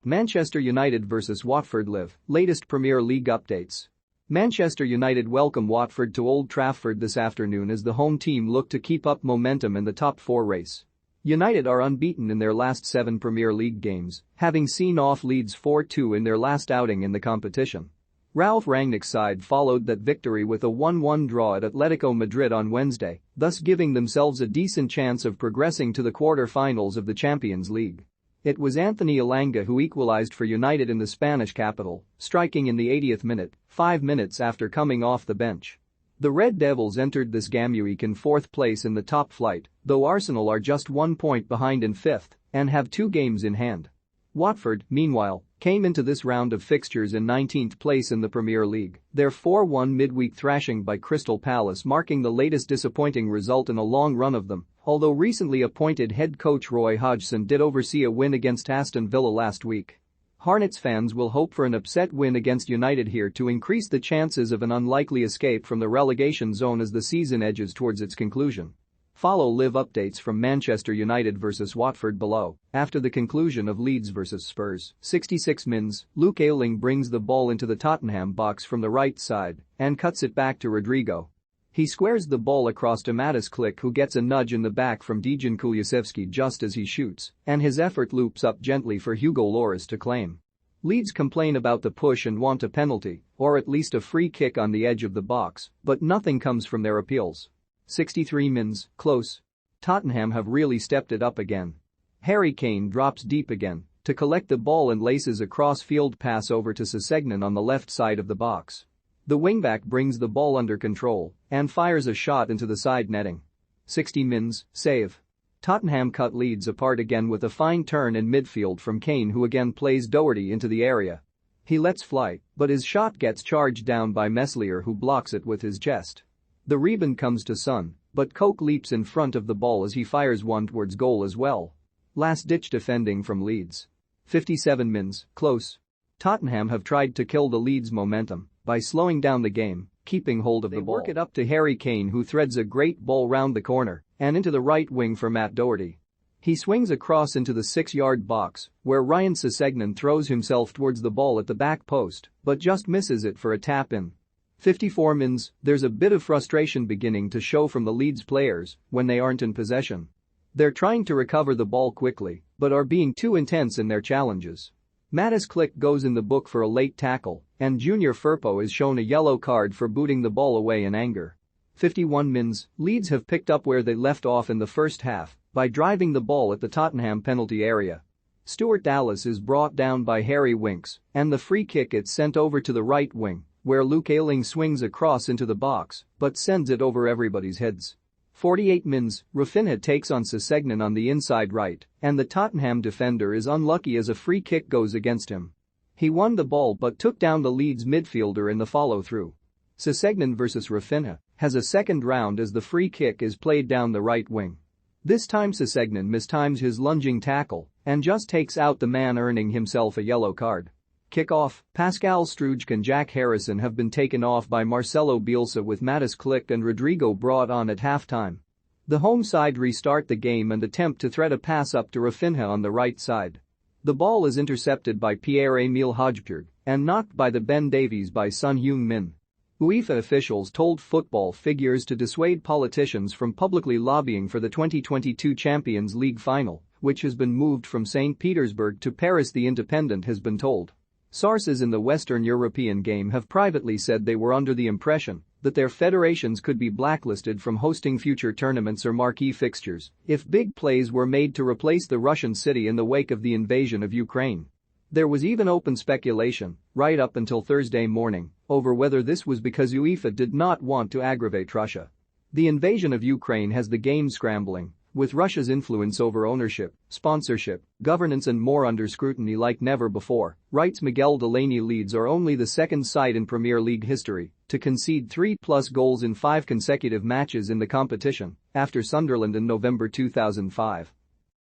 Manchester United vs Watford Live, latest Premier League updates. Manchester United welcome Watford to Old Trafford this afternoon as the home team look to keep up momentum in the top four race. United are unbeaten in their last 7 Premier League games, having seen off Leeds 4-2 in their last outing in the competition. Ralph Rangnick's side followed that victory with a 1-1 draw at Atletico Madrid on Wednesday, thus giving themselves a decent chance of progressing to the quarter-finals of the Champions League. It was Anthony Elanga who equalized for United in the Spanish capital, striking in the 80th minute, 5 minutes after coming off the bench. The Red Devils entered this game week in 4th place in the top flight, though Arsenal are just 1 point behind in 5th and have 2 games in hand. Watford, meanwhile, came into this round of fixtures in 19th place in the Premier League, their 4-1 midweek thrashing by Crystal Palace marking the latest disappointing result in a long run of them, although recently appointed head coach Roy Hodgson did oversee a win against Aston Villa last week. Hornets fans will hope for an upset win against United here to increase the chances of an unlikely escape from the relegation zone as the season edges towards its conclusion. Follow live updates from Manchester United vs Watford below. After the conclusion of Leeds vs Spurs, 66 mins, Luke Ayling brings the ball into the Tottenham box from the right side and cuts it back to Rodrigo. He squares the ball across to Mattis Klich, who gets a nudge in the back from Dejan Kulusevski just as he shoots, and his effort loops up gently for Hugo Lloris to claim. Leeds complain about the push and want a penalty, or at least a free kick on the edge of the box, but nothing comes from their appeals. 63 mins, close. Tottenham have really stepped it up again. Harry Kane drops deep again to collect the ball and laces a cross-field pass over to Sessegnon on the left side of the box. The wingback brings the ball under control and fires a shot into the side netting. 60 mins, save. Tottenham cut Leeds apart again with a fine turn in midfield from Kane, who again plays Doherty into the area. He lets fly, but his shot gets charged down by Meslier, who blocks it with his chest. The rebound comes to Son, but Koch leaps in front of the ball as he fires one towards goal as well. Last-ditch defending from Leeds. 57 mins, close. Tottenham have tried to kill the Leeds momentum by slowing down the game, keeping hold of the ball. They work it up to Harry Kane, who threads a great ball round the corner and into the right wing for Matt Doherty. He swings across into the 6-yard box, where Ryan Sessegnon throws himself towards the ball at the back post, but just misses it for a tap-in. 54 mins, there's a bit of frustration beginning to show from the Leeds players when they aren't in possession. They're trying to recover the ball quickly, but are being too intense in their challenges. Mattis Klich goes in the book for a late tackle, and Junior Firpo is shown a yellow card for booting the ball away in anger. 51 mins, Leeds have picked up where they left off in the first half by driving the ball at the Tottenham penalty area. Stuart Dallas is brought down by Harry Winks, and the free kick is sent over to the right wing, where Luke Ayling swings across into the box but sends it over everybody's heads. 48 mins, Rafinha takes on Sessegnon on the inside right, and the Tottenham defender is unlucky as a free kick goes against him. He won the ball but took down the Leeds midfielder in the follow-through. Sessegnon vs Rafinha has a second round as the free kick is played down the right wing. This time Sessegnon mistimes his lunging tackle and just takes out the man, earning himself a yellow card. Kick-off, Pascal Struijk and Jack Harrison have been taken off by Marcelo Bielsa, with Mattis Klich and Rodrigo brought on at halftime. The home side restart the game and attempt to thread a pass up to Rafinha on the right side. The ball is intercepted by Pierre-Emile Højbjerg and knocked by the Ben Davies by Son Heung-min. UEFA officials told Football Figures to dissuade politicians from publicly lobbying for the 2022 Champions League final, which has been moved from St. Petersburg to Paris, The Independent has been told. Sources in the Western European game have privately said they were under the impression that their federations could be blacklisted from hosting future tournaments or marquee fixtures if big plays were made to replace the Russian city in the wake of the invasion of Ukraine. There was even open speculation, right up until Thursday morning, over whether this was because UEFA did not want to aggravate Russia. The invasion of Ukraine has the game scrambling, with Russia's influence over ownership, sponsorship, governance and more under scrutiny like never before, writes Miguel Delaney. Leeds are only the second side in Premier League history to concede 3+ goals in 5 consecutive matches in the competition, after Sunderland in November 2005.